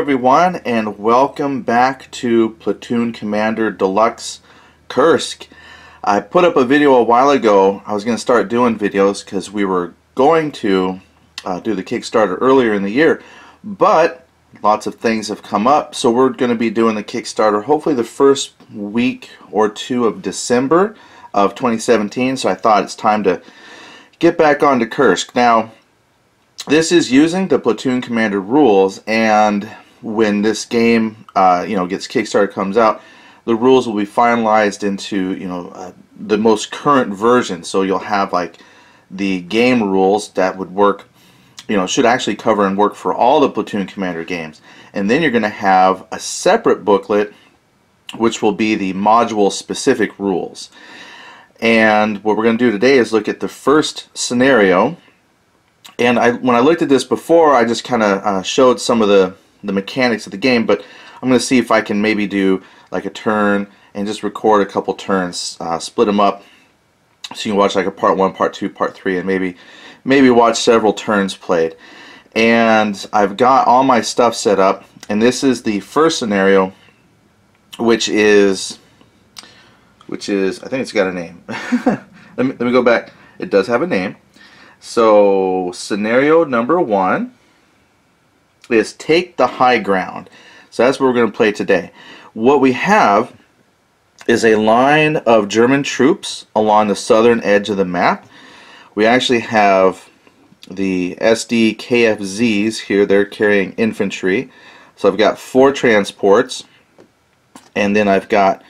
everyone, and welcome back to Platoon Commander Deluxe Kursk. I put up a video a while ago. I was going to start doing videos because we were going to do the Kickstarter earlier in the year, but lots of things have come up, so we're going to be doing the Kickstarter hopefully the first week or two of December of 2017, so I thought it's time to get back onto Kursk. Now, this is using the Platoon Commander rules, and when this game gets Kickstarter, comes out, the rules will be finalized into the most current version. So you'll have like the game rules that would work, should actually cover and work for all the Platoon Commander games, and then you're going to have a separate booklet which will be the module specific rules. And what we're going to do today is look at the first scenario. And when I looked at this before, I just kind of showed some of the mechanics of the game, but I'm going to see if I can maybe do like a turn and just record a couple turns, split them up, so you can watch like a part 1, part 2, part 3, and maybe watch several turns played. And I've got all my stuff set up, and this is the first scenario, which is I think it's got a name. let me go back. It does have a name. So scenario number 1 is take the high ground. So that's what we're going to play today. What we have is a line of German troops along the southern edge of the map. We actually have the SD KFZs here. They're carrying infantry. So I've got 4 transports, and then I've got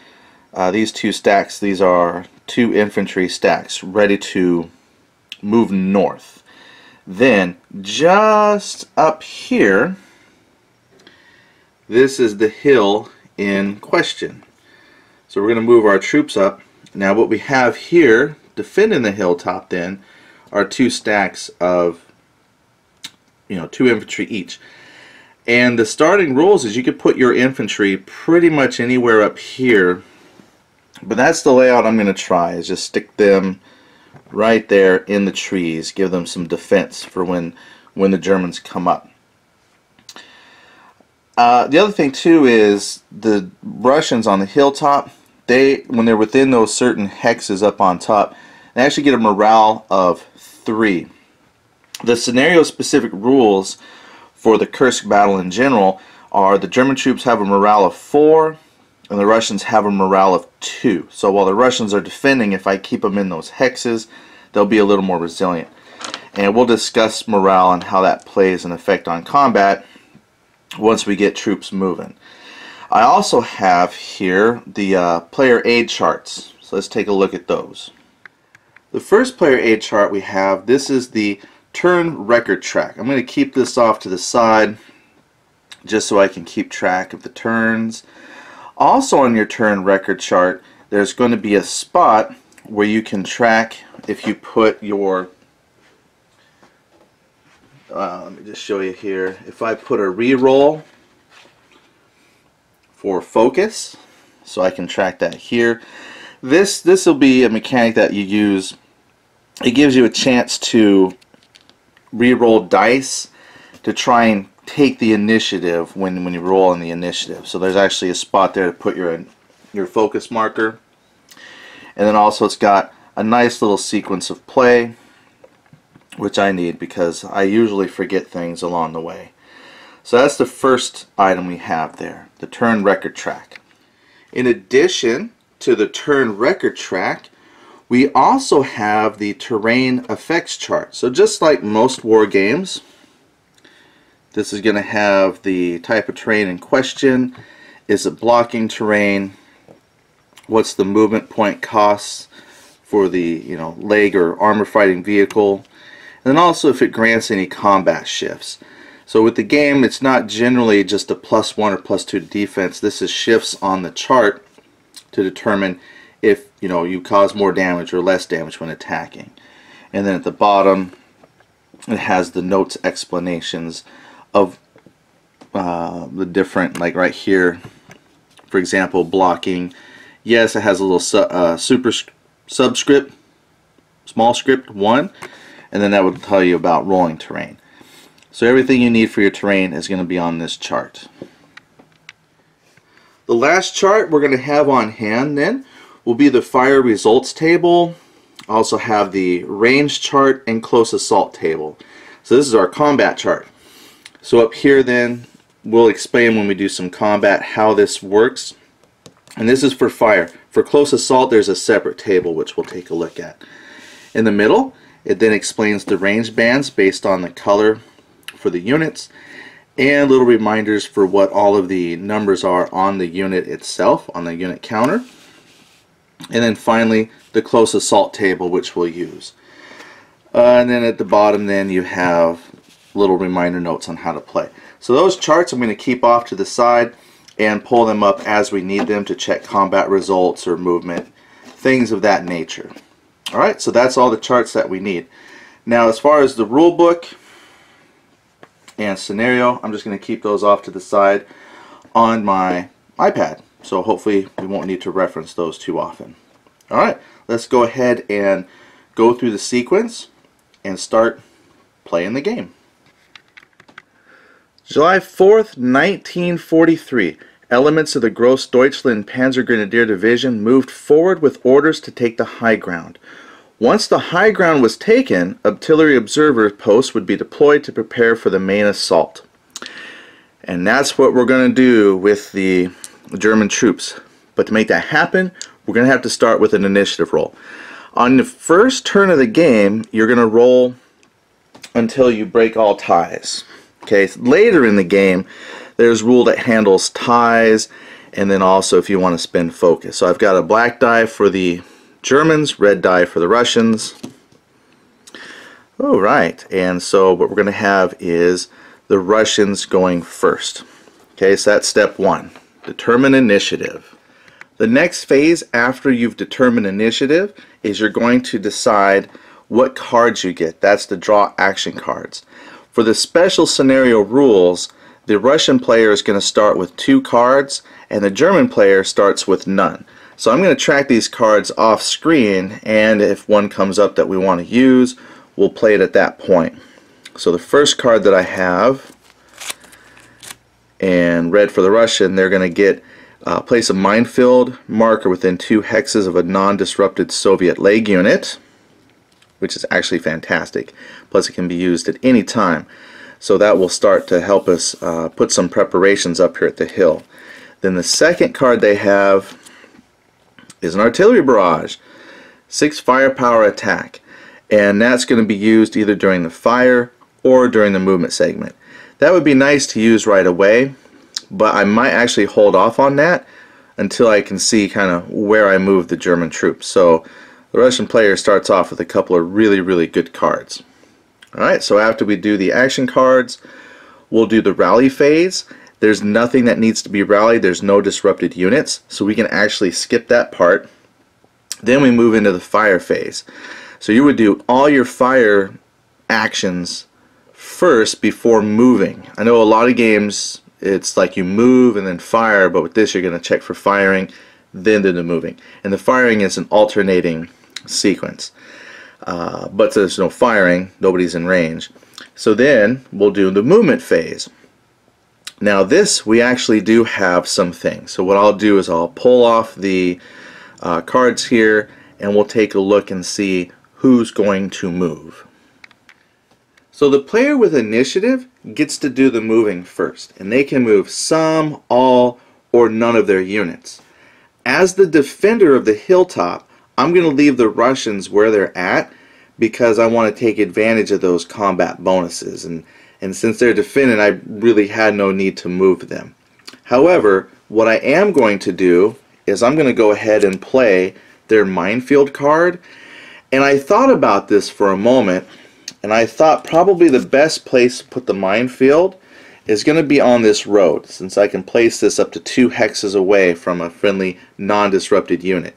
these 2 stacks. These are 2 infantry stacks ready to move north. Then just up here, this is the hill in question. So we're going to move our troops up. Now what we have here defending the hilltop then are 2 stacks of 2 infantry each. And the starting rules is you could put your infantry pretty much anywhere up here, but that's the layout I'm going to try, is just stick them right there in the trees, give them some defense for when the Germans come up. The other thing too is the Russians on the hilltop, when they're within those certain hexes up on top, they actually get a morale of 3. The scenario specific rules for the Kursk battle in general are the German troops have a morale of 4 and the Russians have a morale of 2. So while the Russians are defending, if I keep them in those hexes, they'll be a little more resilient. And we'll discuss morale and how that plays an effect on combat once we get troops moving. I also have here the player aid charts. So let's take a look at those. The first player aid chart we have, this is the turn record track. I'm going to keep this off to the side just so I can keep track of the turns. Also on your turn record chart, there's going to be a spot where you can track if you put your let me just show you here. If I put a reroll for focus, so I can track that here. This will be a mechanic that you use. It gives you a chance to reroll dice to try and take the initiative when you roll in the initiative. So there's actually a spot there to put your focus marker. And then also it's got a nice little sequence of play, which I need because I usually forget things along the way. So that's the first item we have there, the turn record track. In addition to the turn record track, we also have the terrain effects chart. So just like most war games, this is going to have the type of terrain in question. Is it blocking terrain? What's the movement point costs for the leg or armor fighting vehicle? And then also if it grants any combat shifts. So with the game, it's not generally just a +1 or +2 to defense. This is shifts on the chart to determine if you cause more damage or less damage when attacking. And then at the bottom, it has the notes explanations of the different, like right here, for example, blocking. Yes, it has a little subscript, small script 1, and then that would tell you about rolling terrain. So everything you need for your terrain is going to be on this chart. The last chart we're going to have on hand then will be the fire results table. Also have the range chart and close assault table. So this is our combat chart. So up here then we'll explain when we do some combat how this works. And this is for fire. For close assault there's a separate table which we'll take a look at. In the middle it then explains the range bands based on the color for the units and little reminders for what all of the numbers are on the unit itself, on the unit counter. And then finally the close assault table which we'll use. And then at the bottom then you have little reminder notes on how to play. So those charts I'm going to keep off to the side and pull them up as we need them to check combat results or movement, things of that nature. Alright, so that's all the charts that we need. Now as far as the rule book and scenario, I'm just going to keep those off to the side on my iPad. So hopefully we won't need to reference those too often. Alright, let's go ahead and go through the sequence and start playing the game. July 4th, 1943. Elements of the Grossdeutschland Panzergrenadier Division moved forward with orders to take the high ground. Once the high ground was taken, artillery observer posts would be deployed to prepare for the main assault. And that's what we're going to do with the German troops. But to make that happen, we're going to have to start with an initiative roll. On the first turn of the game, you're going to roll until you break all ties. Okay, later in the game, there's rule that handles ties, and then also if you want to spend focus. So I've got a black die for the Germans, red die for the Russians. Alright, and so what we're going to have is the Russians going first. Okay, so that's step one. Determine initiative. The next phase after you've determined initiative is you're going to decide what cards you get. That's the draw action cards. For the special scenario rules, the Russian player is going to start with 2 cards and the German player starts with none. So I'm going to track these cards off screen, and if one comes up that we want to use, we'll play it at that point. So the first card that I have, and red for the Russian, they're going to get place a minefield marker within 2 hexes of a non-disrupted Soviet leg unit, which is actually fantastic. Plus it can be used at any time. So that will start to help us put some preparations up here at the hill. Then the second card they have is an artillery barrage. 6 firepower attack. And that's going to be used either during the fire or during the movement segment. That would be nice to use right away, but I might actually hold off on that until I can see kind of where I move the German troops. So the Russian player starts off with a couple of really good cards. Alright, so after we do the action cards, we'll do the rally phase. There's nothing that needs to be rallied. There's no disrupted units, so we can actually skip that part. Then we move into the fire phase. So you would do all your fire actions first before moving. I know a lot of games it's like you move and then fire, but with this you're going to check for firing, then do the moving. And the firing is an alternating sequence. But there's no firing, nobody's in range. So then we'll do the movement phase. Now this, we actually do have some things. So what I'll do is I'll pull off the cards here and we'll take a look and see who's going to move. So the player with initiative gets to do the moving first, and they can move some, all, or none of their units. As the defender of the hilltop, I'm going to leave the Russians where they're at because I want to take advantage of those combat bonuses, and since they're defending, I really had no need to move them. However, what I am going to do is I'm going to go ahead and play their minefield card, and I thought about this for a moment, and I thought probably the best place to put the minefield is going to be on this road, since I can place this up to 2 hexes away from a friendly non-disrupted unit.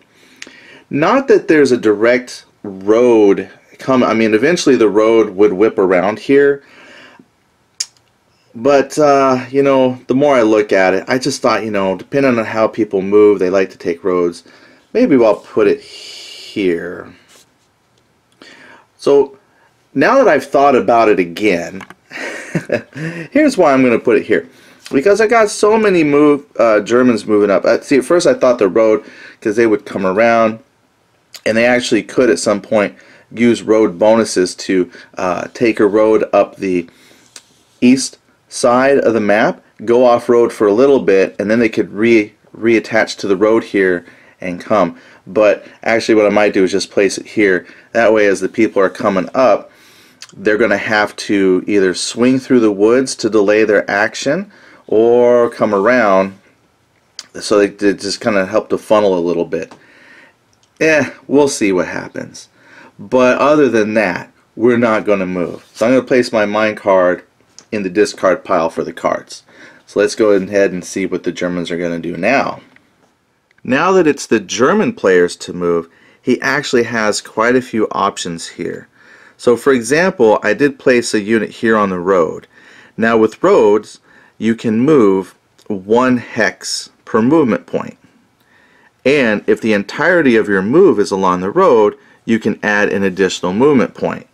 Not that there's a direct road coming. I mean, eventually the road would whip around here, but you know, the more I look at it, I just thought, you know, depending on how people move, they like to take roads. Maybe I'll put it here. So now that I've thought about it again, Here's why I'm going to put it here. Because I got so many Germans moving up. See, at first I thought the road, because they would come around, and they actually could at some point use road bonuses to take a road up the east side of the map, go off-road for a little bit, and then they could reattach to the road here and come. But actually what I might do is just place it here. That way as the people are coming up, they're going to have to either swing through the woods to delay their action or come around, so they just kind of help to funnel a little bit. We'll see what happens. But other than that, we're not going to move. So I'm going to place my mine card in the discard pile for the cards. So let's go ahead and see what the Germans are going to do now. Now that it's the German players to move, he actually has quite a few options here. So for example, I did place a unit here on the road. Now with roads, you can move 1 hex per movement point. And if the entirety of your move is along the road, you can add an additional movement point.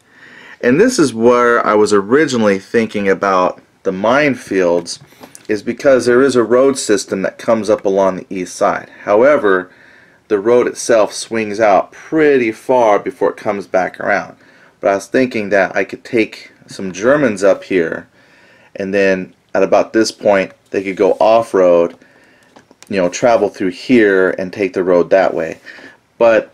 And this is where I was originally thinking about the minefields, is because there is a road system that comes up along the east side. However, the road itself swings out pretty far before it comes back around. But I was thinking that I could take some Germans up here, and then at about this point they could go off-road, travel through here and take the road that way. But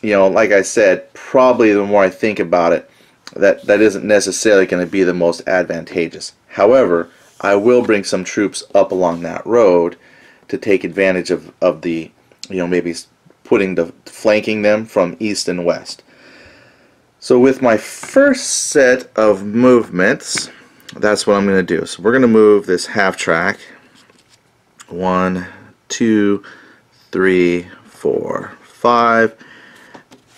like I said, probably the more I think about it, that isn't necessarily going to be the most advantageous. However, I will bring some troops up along that road to take advantage of the, maybe flanking them from east and west. So with my first set of movements, that's what I'm going to do. So we're going to move this half track. 1, 2, 3, 4, 5.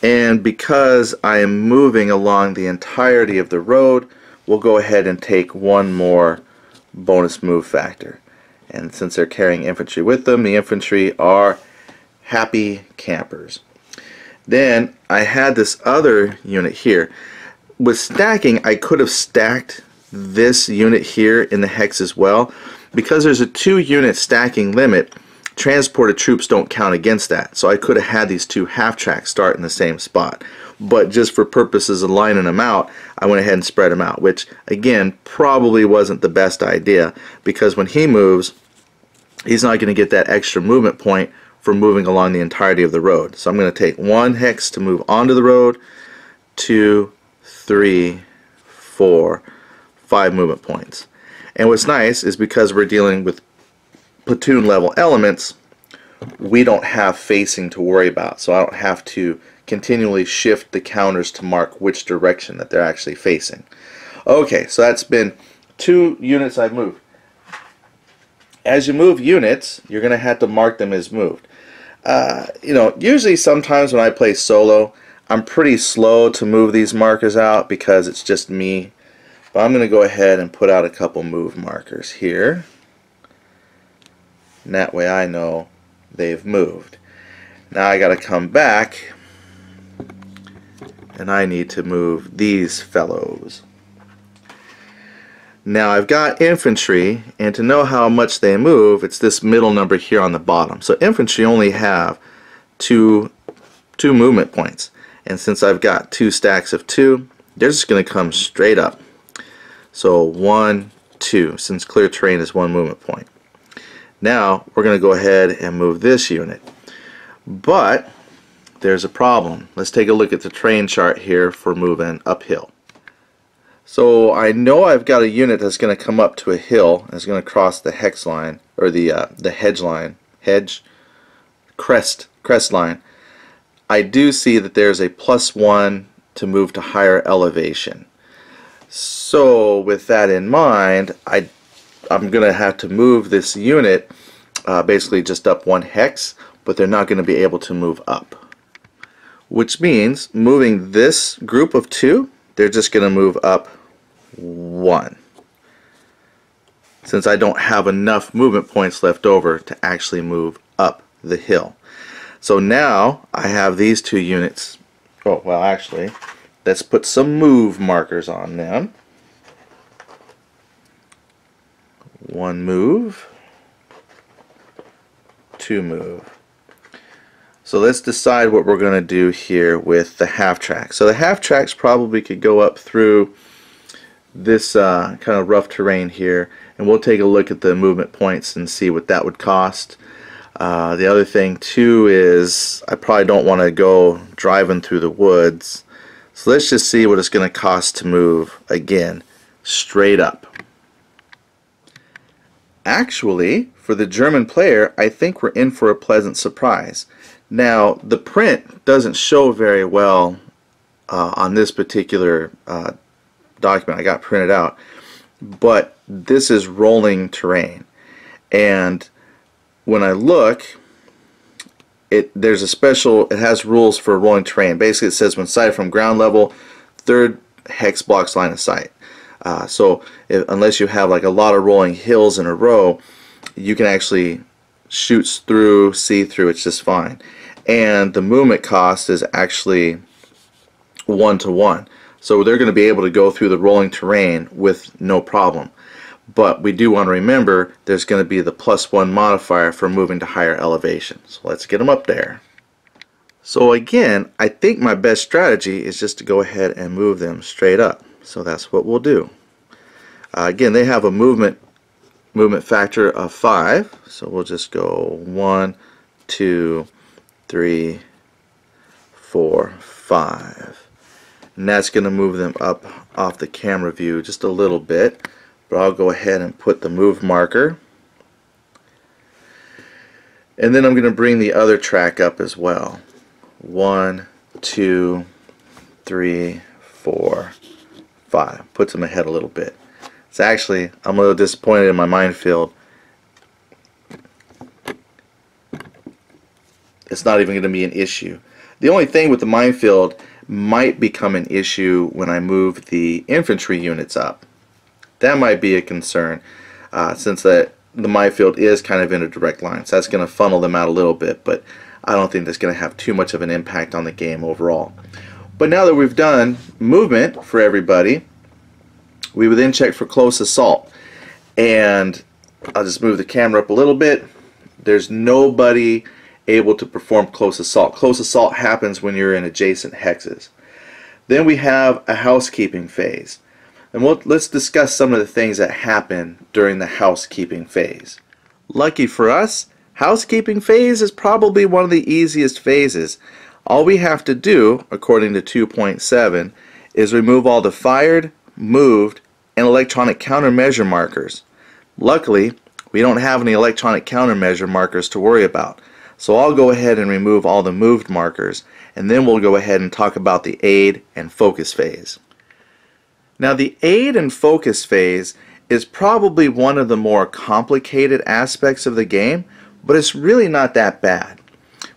And because I am moving along the entirety of the road, we'll go ahead and take one more bonus move factor. And since they're carrying infantry with them, the infantry are happy campers. Then I had this other unit here. With stacking, I could have stacked this unit here in the hex as well. Because there's a 2-unit stacking limit, transported troops don't count against that. So I could have had these 2 half tracks start in the same spot. But just for purposes of lining them out, I went ahead and spread them out, which again probably wasn't the best idea, because when he moves, he's not going to get that extra movement point for moving along the entirety of the road. So I'm going to take 1 hex to move onto the road, 2, 3, 4, 5 movement points. And what's nice is because we're dealing with platoon level elements, we don't have facing to worry about. So I don't have to continually shift the counters to mark which direction that they're actually facing. Okay, so that's been 2 units I've moved. As you move units, you're going to have to mark them as moved. Usually sometimes when I play solo, I'm pretty slow to move these markers out because it's just me. But I'm going to go ahead and put out a couple move markers here. And that way I know they've moved. Now I got to come back and I need to move these fellows. Now I've got infantry, and to know how much they move, it's this middle number here on the bottom. So infantry only have two movement points, and since I've got 2 stacks of 2, they're just going to come straight up. So 1, 2, since clear terrain is 1 movement point. Now we're going to go ahead and move this unit, but there's a problem. Let's take a look at the terrain chart here for moving uphill. So I know I've got a unit that's going to come up to a hill and it's going to cross the hex line, or the crest line. I do see that there's a +1 to move to higher elevation. So with that in mind, I'm going to have to move this unit basically just up 1 hex, but they're not going to be able to move up. Which means moving this group of 2, they're just going to move up 1, since I don't have enough movement points left over to actually move up the hill. So now I have these 2 units. Oh, well, actually, let's put some move markers on them. 1 move, 2 move. So let's decide what we're going to do here with the half track. So the half tracks probably could go up through this kind of rough terrain here, and we'll take a look at the movement points and see what that would cost. The other thing too is I probably don't want to go driving through the woods. So let's just see what it's going to cost to move again straight up. Actually, for the German player, I think we're in for a pleasant surprise. Now, the print doesn't show very well on this particular document I got printed out, but this is rolling terrain, and when I look, it has rules for rolling terrain. Basically, it says when sighted from ground level, 3rd hex blocks line of sight. Unless you have like a lot of rolling hills in a row, you can actually shoot through, see through. It's just fine. And the movement cost is actually 1-to-1. So they're going to be able to go through the rolling terrain with no problem. But we do want to remember there's going to be the +1 modifier for moving to higher elevations. So let's get them up there. So again, I think my best strategy is just to go ahead and move them straight up. So that's what we'll do. Again, they have a movement factor of 5. So we'll just go 1, 2, 3, 4, 5. And that's going to move them up off the camera view just a little bit. But I'll go ahead and put the move marker. And then I'm going to bring the other track up as well. 1, 2, 3, 4, 5. Puts them ahead a little bit. It's actually, I'm a little disappointed in my minefield. It's not even going to be an issue. The only thing with the minefield might become an issue when I move the infantry units up. That might be a concern, since the minefield is kind of in a direct line. So that's going to funnel them out a little bit, but I don't think that's going to have too much of an impact on the game overall. But now that we've done movement for everybody, we would then check for close assault. And I'll just move the camera up a little bit. There's nobody able to perform close assault. Close assault happens when you're in adjacent hexes. Then we have a housekeeping phase. And let's discuss some of the things that happen during the housekeeping phase. Lucky for us, housekeeping phase is probably one of the easiest phases. All we have to do, according to 2.7, is remove all the fired, moved, and electronic countermeasure markers. Luckily, we don't have any electronic countermeasure markers to worry about. So I'll go ahead and remove all the moved markers, and then we'll go ahead and talk about the aid and focus phase. Now, the aid and focus phase is probably one of the more complicated aspects of the game, but it's really not that bad.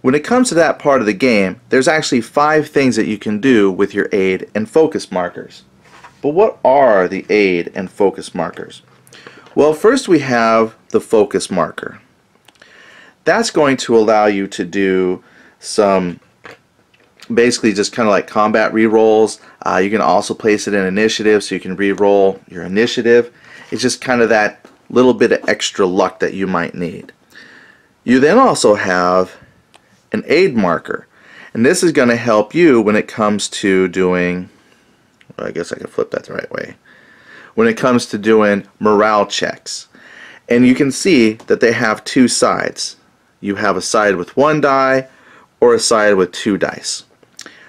When it comes to that part of the game, there's actually 5 things that you can do with your aid and focus markers. But what are the aid and focus markers? Well, first we have the focus marker. That's going to allow you to do some basically just kind of like combat rerolls. You can also place it in initiative, so you can reroll your initiative. It's just kind of that little bit of extra luck that you might need. You then also have an aid marker, and this is going to help you when it comes to doing, well, I guess I can flip that the right way, when it comes to doing morale checks. And you can see that they have 2 sides. You have a side with 1 die or a side with 2 dice.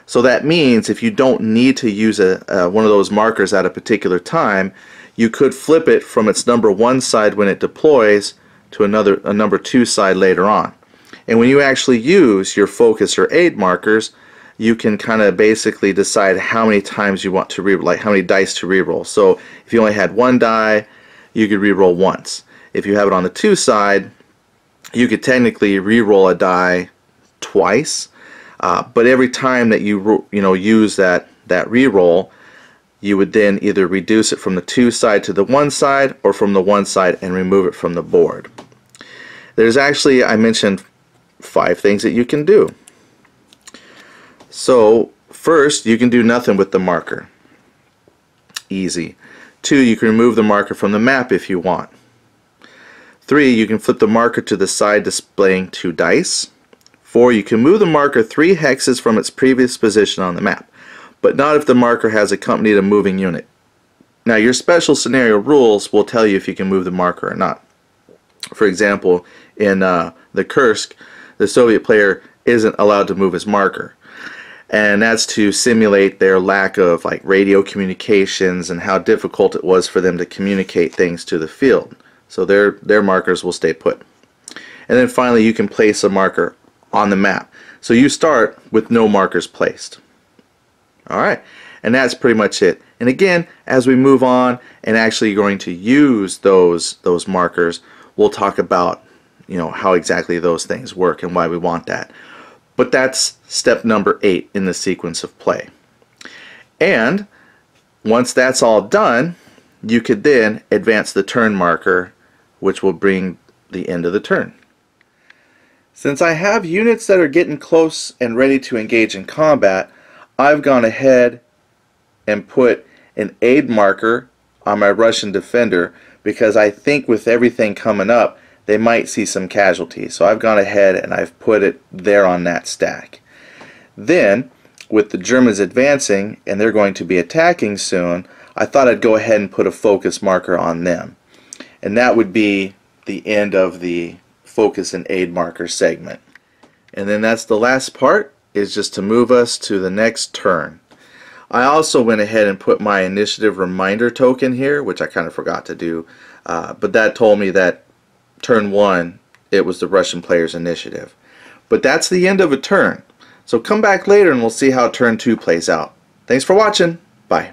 So that means if you don't need to use one of those markers at a particular time, you could flip it from its number 1 side when it deploys to a number 2 side later on. And when you actually use your focus or aid markers, you can kind of basically decide how many times you want to reroll, like how many dice to reroll. So if you only had 1 die, you could reroll once. If you have it on the 2 side, you could technically reroll a die twice. But every time that you use that reroll, you would then either reduce it from the 2 side to the 1 side, or from the 1 side and remove it from the board. There's actually, I mentioned 5 things that you can do. So first, you can do nothing with the marker. Easy. 2, you can remove the marker from the map if you want. 3, you can flip the marker to the side displaying 2 dice. 4, you can move the marker 3 hexes from its previous position on the map, but not if the marker has accompanied a moving unit. Now your special scenario rules will tell you if you can move the marker or not. For example, in the Kursk, the Soviet player isn't allowed to move his marker. And that's to simulate their lack of radio communications and how difficult it was for them to communicate things to the field. So their markers will stay put. And then finally you can place a marker on the map. So you start with no markers placed. Alright, and that's pretty much it. And again, as we move on and actually going to use those markers, we'll talk about how exactly those things work and why we want that. But that's step number 8 in the sequence of play. And once that's all done, you could then advance the turn marker, which will bring the end of the turn. Since I have units that are getting close and ready to engage in combat, I've gone ahead and put an aid marker on my Russian defender because I think with everything coming up, they might see some casualties. So I've gone ahead and I've put it there on that stack. Then, with the Germans advancing and they're going to be attacking soon, I thought I'd go ahead and put a focus marker on them. And that would be the end of the focus and aid marker segment. And then that's the last part, is just to move us to the next turn. I also went ahead and put my initiative reminder token here, which I kind of forgot to do, but that told me that turn 1, it was the Russian player's initiative. But that's the end of a turn. So come back later and we'll see how turn 2 plays out. Thanks for watching. Bye.